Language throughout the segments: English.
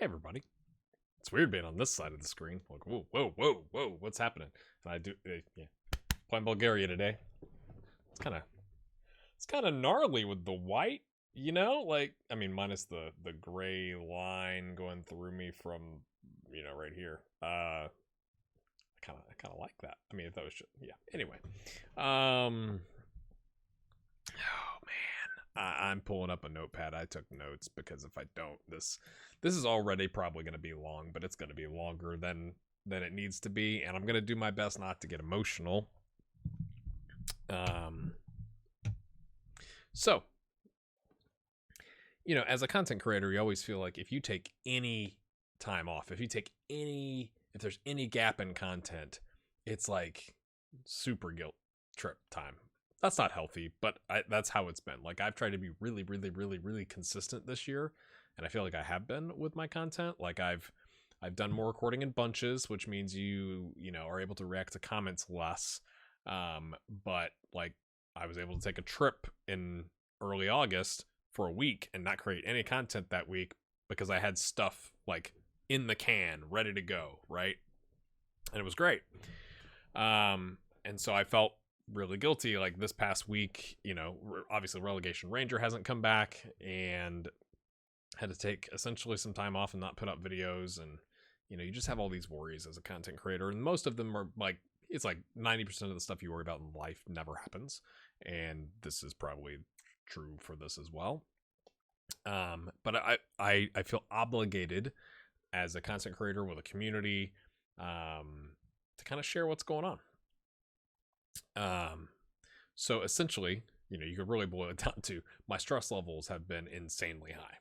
Hey everybody. It's weird being on this side of the screen. Like, whoa, whoa, whoa, whoa, what's happening? And I do, yeah, playing Bulgaria today. It's kind of, it's kind of gnarly with the white, Like, I mean, minus the gray line going through me from, right here. I kind of like that. I mean, if that was just, yeah. Anyway, oh man, I'm pulling up a notepad. I took notes because if I don't, this is already probably going to be long, but it's going to be longer than it needs to be, and I'm going to do my best not to get emotional. Um, so as a content creator, you always feel like if you take any time off, if there's any gap in content, it's like super guilt trip time. That's not healthy, but that's how it's been. Like, I've tried to be really, really, really, really consistent this year, and I feel like I have been with my content. Like, I've done more recording in bunches, which means you are able to react to comments less. But like, I was able to take a trip in early August for a week and not create any content that week because I had stuff like in the can ready to go, right? And it was great. And so I felt really guilty like this past week. Obviously Relegation Ranger hasn't come back, and had to take essentially some time off and not put up videos. And you just have all these worries as a content creator, and most of them are like, it's like 90% of the stuff you worry about in life never happens, and this is probably true for this as well. But I feel obligated as a content creator with a community, to kind of share what's going on. So essentially, you could really boil it down to my stress levels have been insanely high,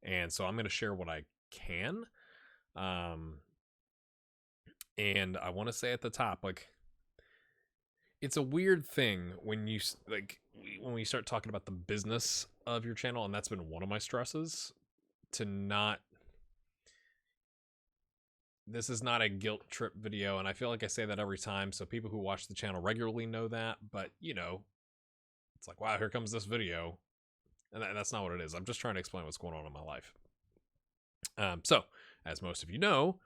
and so I'm going to share what I can. And I want to say at the top, like, it's a weird thing when we start talking about the business of your channel, and that's been one of my stresses, to not, this is not a guilt trip video, and I feel like I say that every time, so people who watch the channel regularly know that, but it's like, wow, here comes this video, and that's not what it is. I'm just trying to explain what's going on in my life. So as most of you know,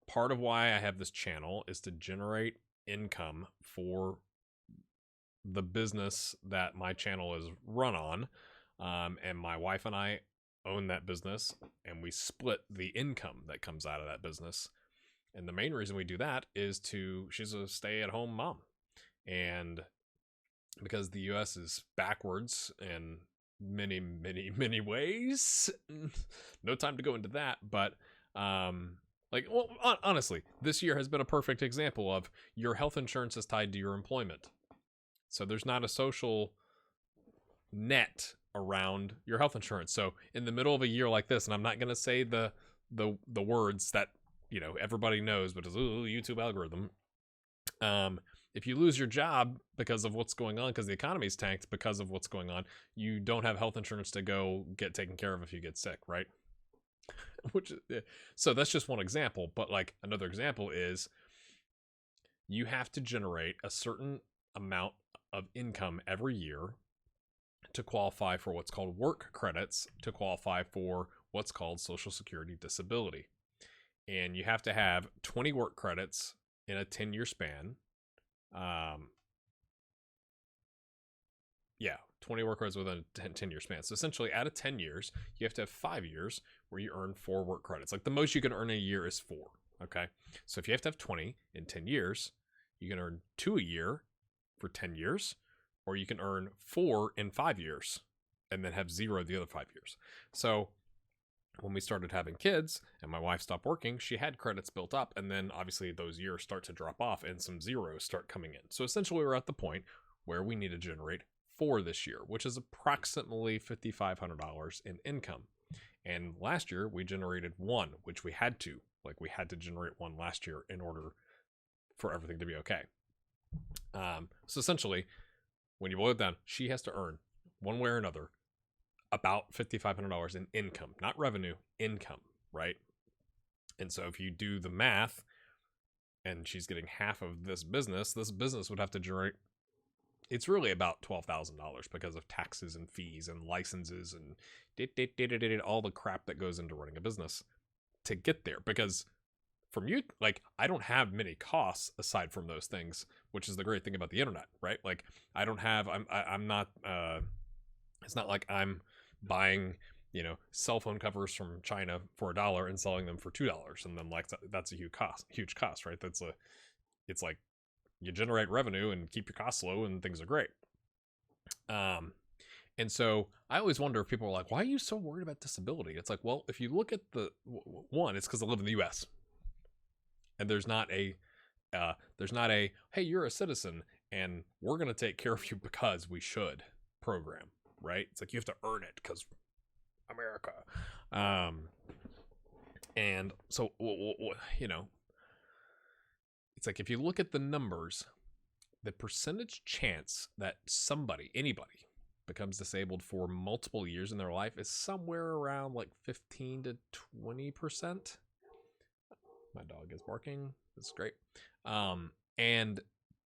part of why I have this channel is to generate income for the business that my channel is run on. And my wife and I own that business, and we split the income that comes out of that business. And the main reason we do that is she's a stay-at-home mom. And because the US is backwards in many, many, many ways, no time to go into that, but honestly, this year has been a perfect example of your health insurance is tied to your employment. So there's not a social net around your health insurance. So in the middle of a year like this, and I'm not going to say the words that, everybody knows, but it's YouTube algorithm. If you lose your job because of what's going on, because the economy's tanked because of what's going on, you don't have health insurance to go get taken care of if you get sick, right? So that's just one example, but like another example is you have to generate a certain amount of income every year to qualify for what's called work credits, to qualify for what's called Social Security disability. And you have to have 20 work credits in a 10-year span. 20 work credits within a 10-year span. So essentially, out of 10 years, you have to have 5 years where you earn 4 work credits. Like, the most you can earn a year is 4. Okay, so if you have to have 20 in 10 years, you can earn 2 a year for 10 years, or you can earn 4 in 5 years and then have 0 the other 5 years. So when we started having kids and my wife stopped working, she had credits built up, and then obviously those years start to drop off and some zeros start coming in. So essentially, we're at the point where we need to generate 4 this year, which is approximately $5,500 in income. And last year we generated 1, which we had to generate 1 last year in order for everything to be okay. So essentially, when you boil it down, she has to earn, one way or another, about $5,500 in income, not revenue, income, right? And so if you do the math, and she's getting half of this business would have to generate, it's really about $12,000 because of taxes and fees and licenses and all the crap that goes into running a business to get there, because from you, like, I don't have many costs aside from those things, which is the great thing about the internet, right? Like, I don't have, I'm not, it's not like I'm buying, cell phone covers from China for $1 and selling them for $2. And then, like, that's a huge cost, right? It's like you generate revenue and keep your costs low and things are great. And so I always wonder if people are like, why are you so worried about disability? It's like, well, if you look at one, it's because I live in the US. And there's not a, hey, you're a citizen and we're going to take care of you because we should program, right? It's like you have to earn it because America. And so, it's like if you look at the numbers, the percentage chance that anybody becomes disabled for multiple years in their life is somewhere around like 15 to 20%. My dog is barking. That's great. And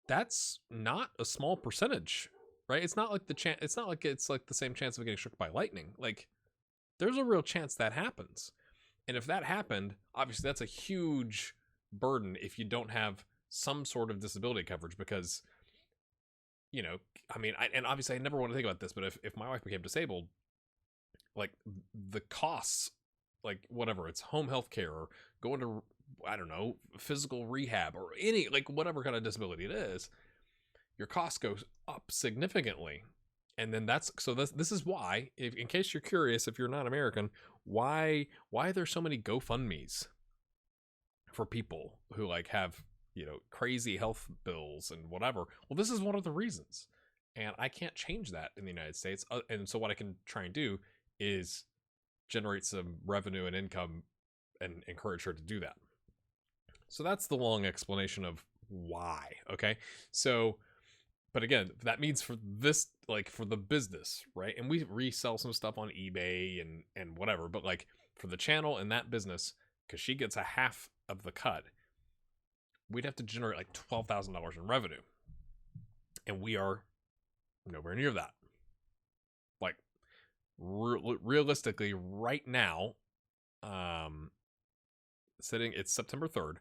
that's not a small percentage, right? It's not like it's not like it's like the same chance of getting struck by lightning. Like, there's a real chance that happens. And if that happened, obviously that's a huge burden if you don't have some sort of disability coverage, because, and obviously I never want to think about this, but if my wife became disabled, like, the costs, like, whatever, it's home health care or going to, I don't know, physical rehab or any, like, whatever kind of disability it is, your cost goes up significantly. And then this is why, in case you're curious, if you're not American, why there's so many GoFundMes for people who, like, have, crazy health bills and whatever. Well, this is one of the reasons. And I can't change that in the United States. And so what I can try and do is generate some revenue and income and encourage her to do that. So that's the long explanation of why. Okay. So, but again, that means for this, like, for the business, right? And we resell some stuff on eBay and whatever, but, like, for the channel and that business, because she gets a half of the cut, we'd have to generate like $12,000 in revenue. And we are nowhere near that. Like, realistically, right now, it's September 3rd.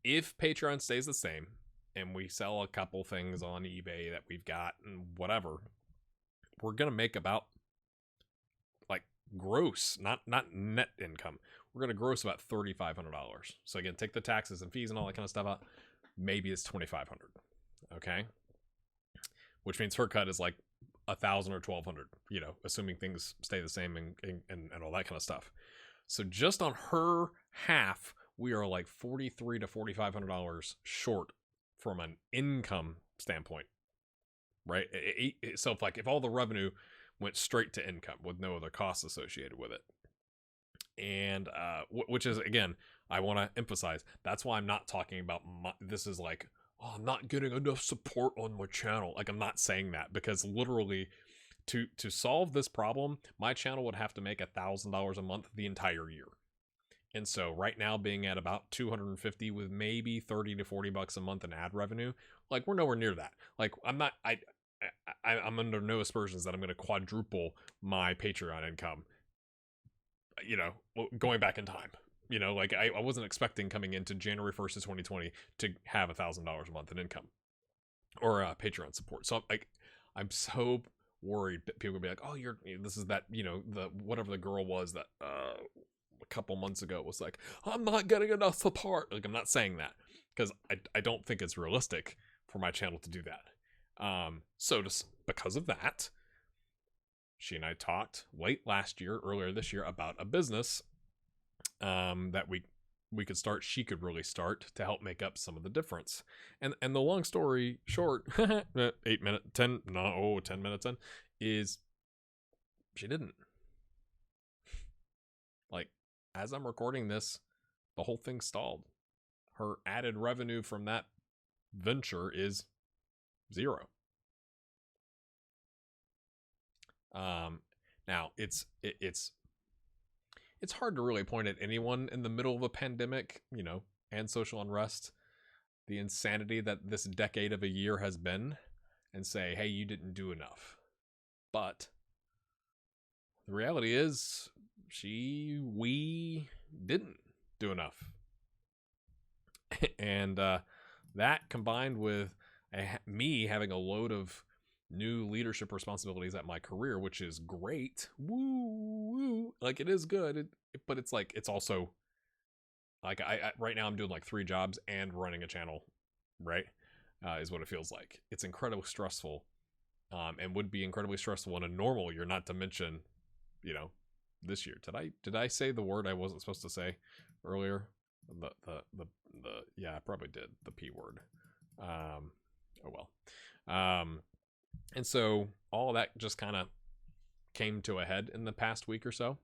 If Patreon stays the same and we sell a couple things on eBay that we've got and whatever, we're going to make about, like, gross, not net income. We're going to gross about $3,500. So again, take the taxes and fees and all that kind of stuff out. Maybe it's $2,500. Okay. Which means her cut is like $1,000 or $1,200, assuming things stay the same and all that kind of stuff. So just on her half, we are like $4,300 to $4,500 short from an income standpoint, right? So if all the revenue went straight to income with no other costs associated with it, and which is, again, I want to emphasize, that's why I'm not talking about this is like, oh, I'm not getting enough support on my channel. Like, I'm not saying that, because literally to solve this problem, my channel would have to make $1,000 a month the entire year. And so right now, being at about 250 with maybe 30 to 40 bucks a month in ad revenue, like, we're nowhere near that. Like, I'm under no aspersions that I'm going to quadruple my Patreon income, going back in time. Like, I wasn't expecting coming into January 1st of 2020 to have $1,000 a month in income or Patreon support. So I'm so worried that people will be like, oh, this is that, the whatever the girl was that a couple months ago was like, I'm not getting enough support. Like, I'm not saying that, because I don't think it's realistic for my channel to do that. So just because of that, she and I talked earlier this year, about a business that we could start, she could really start to help make up some of the difference. And the long story short, 10 minutes in, is she didn't. Like, as I'm recording this, the whole thing stalled. Her added revenue from that venture is 0. Now it's hard to really point at anyone in the middle of a pandemic, and social unrest, the insanity that this decade of a year has been, and say, hey, you didn't do enough. But the reality is, we didn't do enough. And that combined with me having a load of new leadership responsibilities at my career, which is great. Woo. Like, it is good. But it's like, it's also like, I right now I'm doing like 3 jobs and running a channel, right? Is what it feels like. It's incredibly stressful, and would be incredibly stressful in a normal year, not to mention, you know, this year. Did I say the word I wasn't supposed to say earlier? The yeah, I probably did, the P word. Oh well. And so all that just kind of came to a head in the past week or so.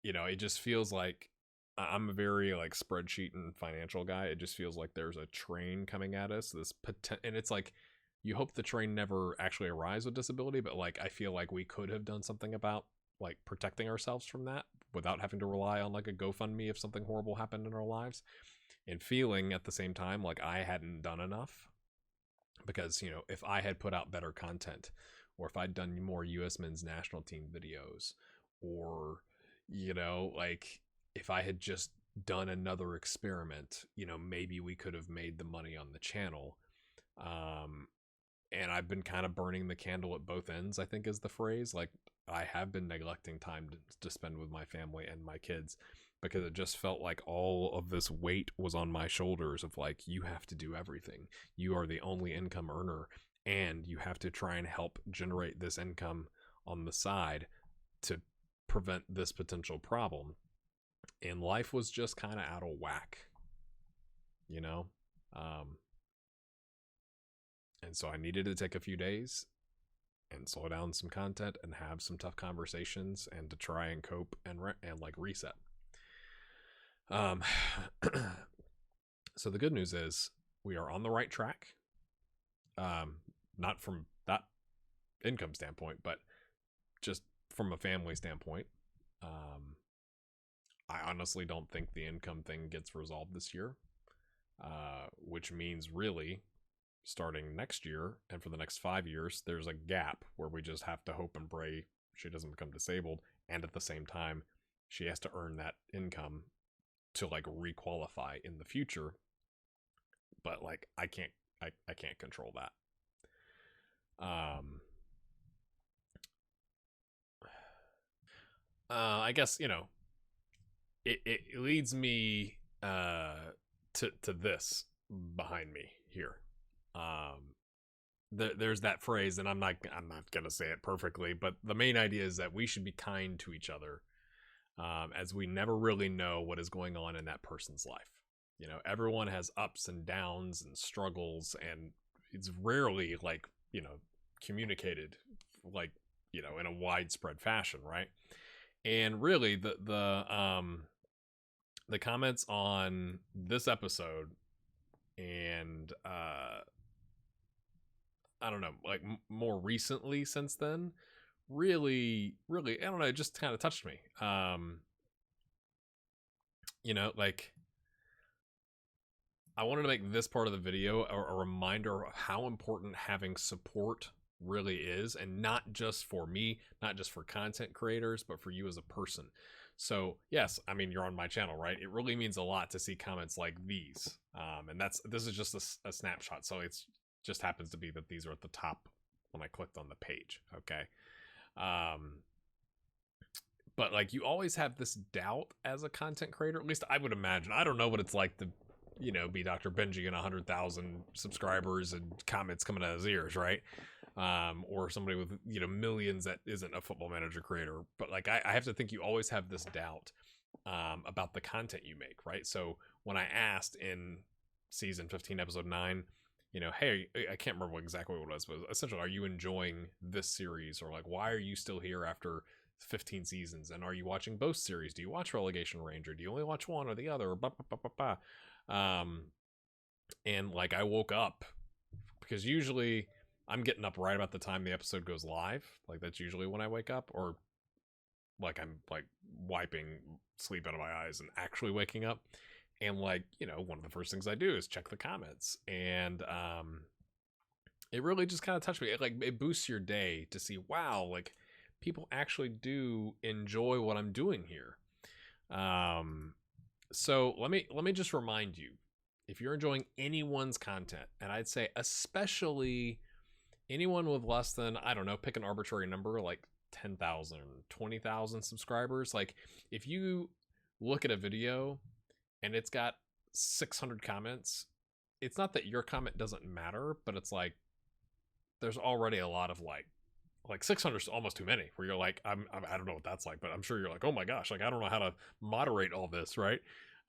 You know, it just feels like I'm a very like spreadsheet and financial guy. It just feels like there's a train coming at us. And it's like, you hope the train never actually arrives with disability, but like, I feel like we could have done something about like protecting ourselves from that without having to rely on like a GoFundMe if something horrible happened in our lives, and feeling at the same time like I hadn't done enough. Because, you know, if I had put out better content, or if I'd done more US men's national team videos, or, you know, like if I had just done another experiment, you know, maybe we could have made the money on the channel. And I've been kind of burning the candle at both ends, I think is the phrase. Like, I have been neglecting time to spend with my family and my kids, because it just felt like all of this weight was on my shoulders of like, you have to do everything. You are the only income earner, and you have to try and help generate this income on the side to prevent this potential problem. And life was just kind of out of whack, you know? And so I needed to take a few days and slow down some content and have some tough conversations, and to try and cope and like reset. So the good news is we are on the right track. Not from that income standpoint, but just from a family standpoint. I honestly don't think the income thing gets resolved this year, which means really starting next year and for the next 5 years, there's a gap where we just have to hope and pray she doesn't become disabled, and at the same time, she has to earn that income to like requalify in the future. But like, I can't control that. I guess, you know, it leads me to this behind me here. There's that phrase, and I'm not gonna say it perfectly, but the main idea is that we should be kind to each other, as we never really know what is going on in that person's life. You know, everyone has ups and downs and struggles, and it's rarely like, you know, communicated like, you know, in a widespread fashion, right? And really, the comments on this episode, and I don't know, like more recently since then, really, I don't know, it just kind of touched me. You know, like, I wanted to make this part of the video a reminder of how important having support really is, and not just for me, not just for content creators, but for you as a person. So yes, I mean, you're on my channel, right? It really means a lot to see comments like these. And this is just a snapshot. So it's just happens to be that these are at the top when I clicked on the page. Okay. But like, you always have this doubt as a content creator, at least I would imagine. I don't know what it's like to, you know, be Dr. Benji and 100,000 subscribers and comments coming out of his ears, right? Or somebody with, you know, millions that isn't a Football Manager creator. But like, I have to think you always have this doubt about the content you make, right? So when I asked in season 15, episode 9, you know, hey, I can't remember exactly what it was, but essentially, are you enjoying this series? Or like, why are you still here after 15 seasons? And are you watching both series? Do you watch Relegation Range, or do you only watch one or the other? Or and like, I woke up, because usually I'm getting up right about the time the episode goes live. Like, that's usually when I wake up, or like I'm like wiping sleep out of my eyes and actually waking up. And like, you know, one of the first things I do is check the comments, and it really just kind of touched me. It boosts your day to see, wow, like people actually do enjoy what I'm doing here. So let me just remind you, if you're enjoying anyone's content, and I'd say especially anyone with less than, I don't know, pick an arbitrary number like 10,000, 20,000 subscribers. Like if you look at a video and it's got 600 comments, it's not that your comment doesn't matter, but it's like there's already a lot of like 600 is almost too many, where you're like, I don't know what that's like, but I'm sure you're like, oh my gosh, like I don't know how to moderate all this, right?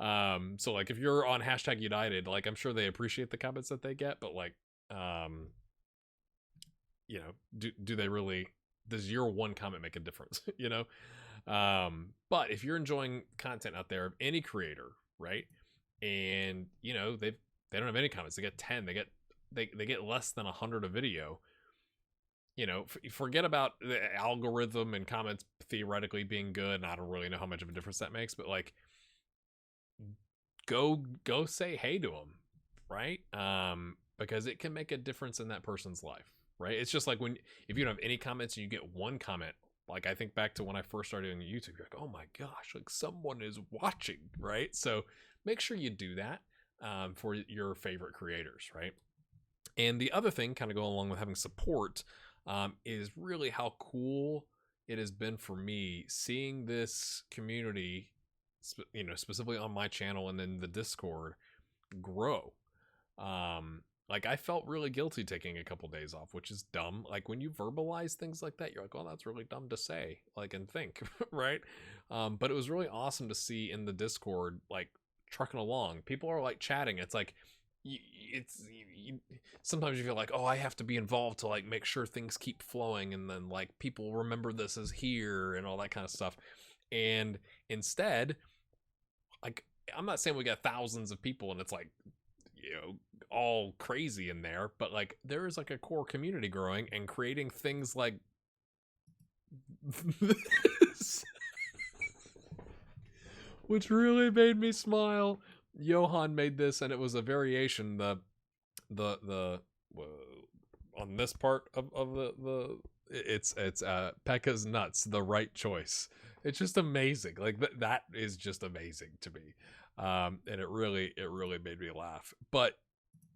So like if you're on hashtag United, like I'm sure they appreciate the comments that they get, but like you know, do they really, does your one comment make a difference? You know? But if you're enjoying content out there of any creator, right? And you know, they don't have any comments, they get 10, they get less than 100 a video. You know, forget about the algorithm and comments theoretically being good, and I don't really know how much of a difference that makes, but like go say hey to them, right? Because it can make a difference in that person's life, right? It's just like when, if you don't have any comments and you get one comment, like I think back to when I first started doing YouTube, you're like, oh my gosh, like someone is watching, right? So make sure you do that for your favorite creators, right? And the other thing, kind of going along with having support, is really how cool it has been for me seeing this community, you know, specifically on my channel and then the Discord, grow. Like I felt really guilty taking a couple days off, which is dumb. Like when you verbalize things like that, you're like, oh, that's really dumb to say, like, and think, right? But it was really awesome to see in the Discord, like trucking along. People are like chatting. It's like, sometimes you feel like, oh, I have to be involved to like make sure things keep flowing, and then like people remember this as here and all that kind of stuff. And instead, like, I'm not saying we got thousands of people and it's like, you know, all crazy in there, but like there is like a core community growing and creating things like this, which really made me smile. Johan made this, and it was a variation. The on this part of the it's Pekka's nuts, the right choice. It's just amazing. Like that is just amazing to me. And it really made me laugh. But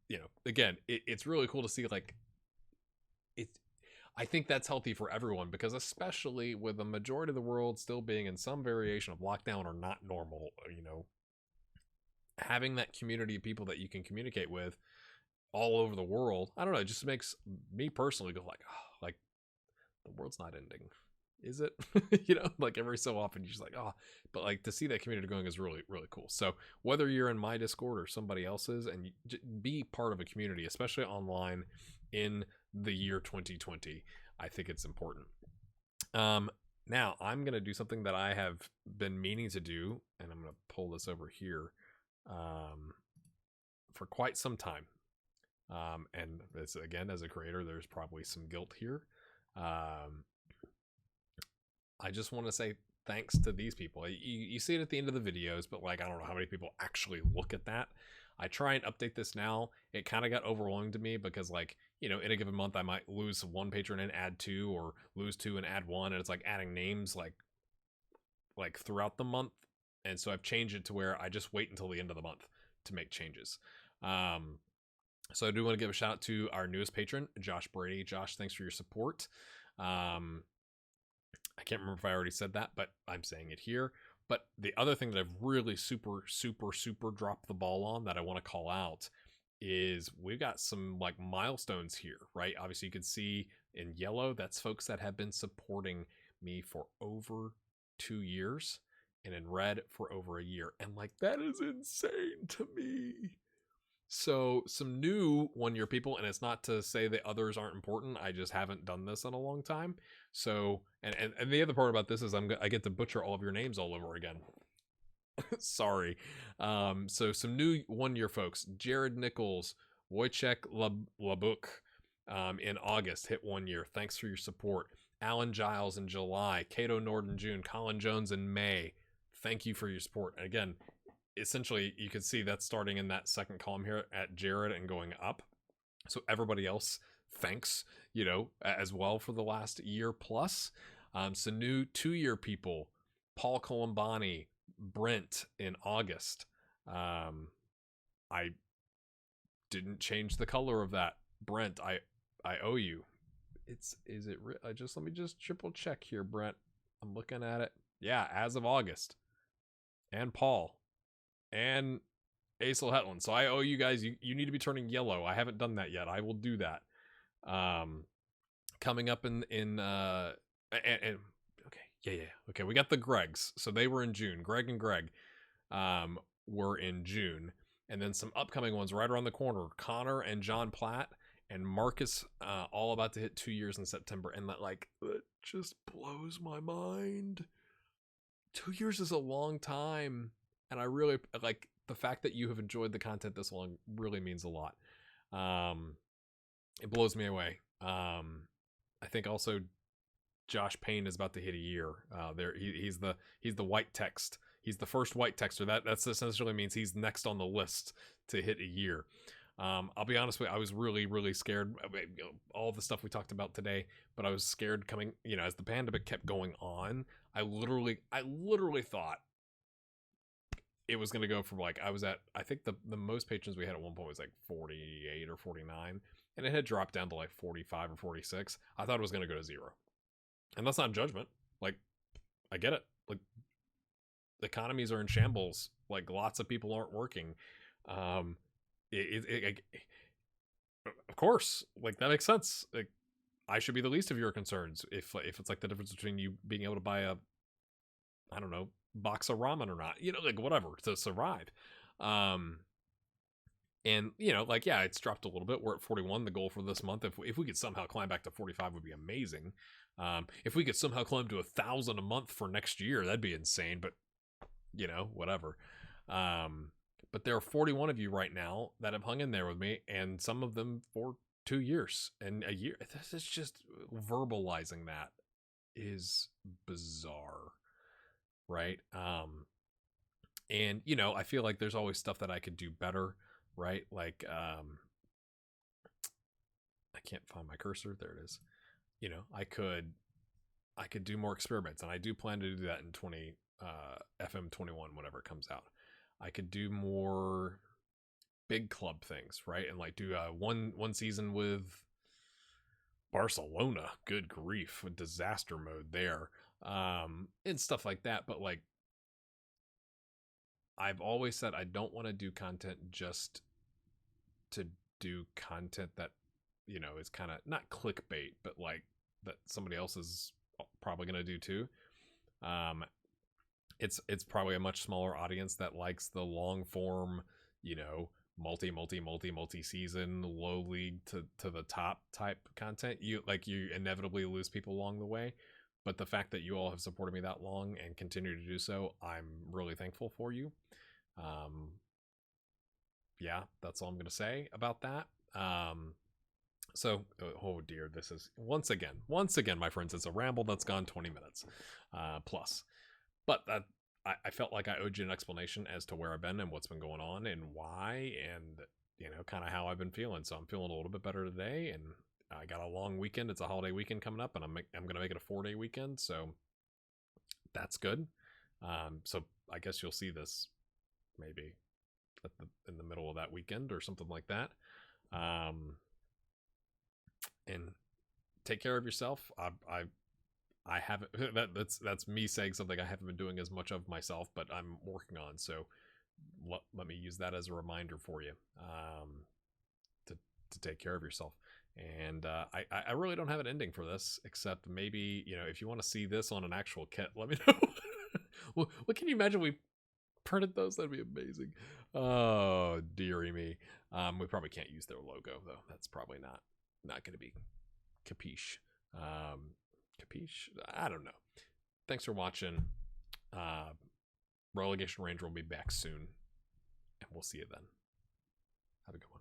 you know, again, it's really cool to see, like, it, I think that's healthy for everyone, because especially with the majority of the world still being in some variation of lockdown or not normal, you know, having that community of people that you can communicate with all over the world, I don't know, it just makes me personally go like, oh, like the world's not ending, is it? You know, like every so often you're just like, oh, but like to see that community going is really cool. So whether you're in my Discord or somebody else's, and you be part of a community, especially online in the year 2020, I think it's important. Now I'm gonna do something that I have been meaning to do, and I'm gonna pull this over here for quite some time. And this, again, as a creator, there's probably some guilt here. I just want to say thanks to these people. You see it at the end of the videos, but like, I don't know how many people actually look at that. I try and update this now. It kind of got overwhelming to me because, like, you know, in a given month, I might lose one patron and add two, or lose two and add one. And it's like adding names like throughout the month. And so I've changed it to where I just wait until the end of the month to make changes. So I do want to give a shout out to our newest patron, Josh Brady. Josh, thanks for your support. I can't remember if I already said that, but I'm saying it here. But the other thing that I've really super dropped the ball on that I want to call out is we've got some like milestones here, right? Obviously you can see in yellow, that's folks that have been supporting me for over 2 years, and in red for over a year. And like, that is insane to me. So some new 1 year people, and it's not to say that others aren't important. I just haven't done this in a long time. So, and the other part about this is I get to butcher all of your names all over again. Sorry. So some new 1 year folks: Jared Nichols, Wojciech Labuk, in August, hit 1 year. Thanks for your support. Alan Giles in July, Cato Nord in June, Colin Jones in May. Thank you for your support. And again, essentially you can see that's starting in that second column here at Jared and going up. So everybody else, thanks, you know, as well for the last year plus. Some new 2-year people, Paul Colombani, Brent in August. I didn't change the color of that. Brent, I owe you. Let me just triple check here, Brent. I'm looking at it. Yeah, as of August. And Paul. And Aesel Hetland. So I owe you guys, you need to be turning yellow. I haven't done that yet. I will do that. Coming up in okay, yeah. Okay, we got the Gregs. So they were in June. Greg and Greg were in June. And then some upcoming ones right around the corner. Connor and John Platt and Marcus, all about to hit 2 years in September. And that, like, it just blows my mind. 2 years is a long time. And I really, like, the fact that you have enjoyed the content this long really means a lot. It blows me away. I think also Josh Payne is about to hit a year. He's the white text. He's the first white texter. That essentially means he's next on the list to hit a year. I'll be honest with you, I was really, really scared. All the stuff we talked about today, but I was scared coming, as the pandemic kept going on. I literally thought it was going to go from, like, I think the most patrons we had at one point was like 48 or 49, and it had dropped down to like 45 or 46. I thought it was going to go to 0. And that's not judgment. Like, I get it. Like, the economies are in shambles. Like, lots of people aren't working. Of course, like, that makes sense. Like, I should be the least of your concerns if it's like the difference between you being able to buy a, I don't know, box of ramen or not, like, whatever, to survive. And like, yeah, it's dropped a little bit. We're at 41. The goal for this month, if we could somehow climb back to 45, would be amazing. If we could somehow climb to 1,000 a month for next year, that'd be insane. But whatever. But there are 41 of you right now that have hung in there with me, and some of them for 2 years and a year. This is just, verbalizing that is bizarre, right? And I feel like there's always stuff that I could do better, right? Like, I can't find my cursor. There it is. I could do more experiments, and I do plan to do that in FM 21 whenever it comes out. I could do more big club things, right? And like do one season with Barcelona. Good grief, a disaster mode there, and stuff like that. But like, I've always said I don't want to do content just to do content that is kind of not clickbait, but like that somebody else is probably going to do too. It's probably a much smaller audience that likes the long form, multi season, low league to the top type content. You inevitably lose people along the way. But the fact that you all have supported me that long and continue to do so, I'm really thankful for you. Yeah, that's all I'm going to say about that. So, oh dear, this is once again, my friends, it's a ramble that's gone 20 minutes plus. But I felt like I owed you an explanation as to where I've been and what's been going on and why, and kind of how I've been feeling. So I'm feeling a little bit better today, and I got a long weekend. It's a holiday weekend coming up, and I'm going to make it a 4-day weekend, so that's good. So I guess you'll see this maybe in the middle of that weekend or something like that. And take care of yourself. I haven't, that's me saying something I haven't been doing as much of myself, but I'm working on. So let me use that as a reminder for you, to take care of yourself. And I really don't have an ending for this, except maybe, if you want to see this on an actual kit, let me know. What can you imagine? We printed those? That'd be amazing. Oh, dearie me. We probably can't use their logo though. That's probably not going to be capiche. Capiche? I don't know. Thanks for watching. Relegation Ranger will be back soon, and we'll see you then. Have a good one.